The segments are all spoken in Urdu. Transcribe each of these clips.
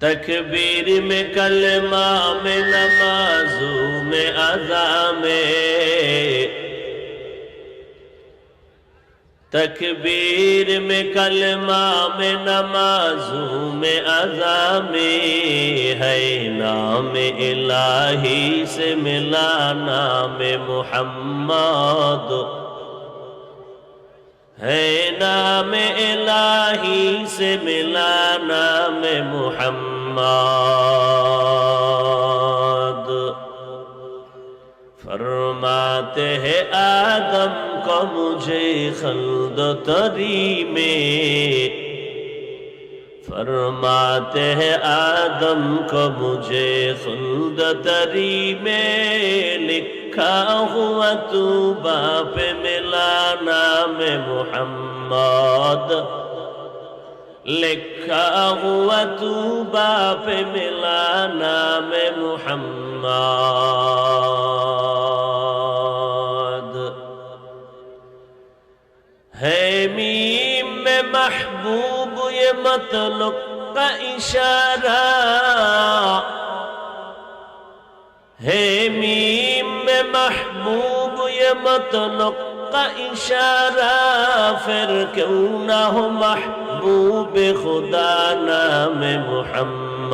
تکبیر میں کلمہ میں نمازوں میں اذان میں، تکبیر میں کلمہ میں نمازوں میں اذان میں، ہے نام الہی سے ملا نام محمد، ہے نام الہی سے ملا نام محمد۔ فرماتے ہیں آدم کو مجھے خلد و تری میں، فرماتے ہیں آدم کو مجھے خلد و تری میں، لکھا ہوا تو باپ ملا نام محمد، لکھا ہوا تو باپ ملا نام محمد۔ ہے میم میں محبوب یہ مطلق کا اشارہ، ہے میم میں محبوب یہ مطلق کا اشارہ، پھر کیوں نہ ہو محبوب خدا نام محمد،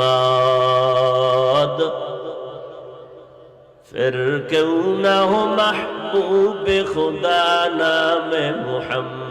پھر کیوں نہ ہو محبوب خدا نام محمد۔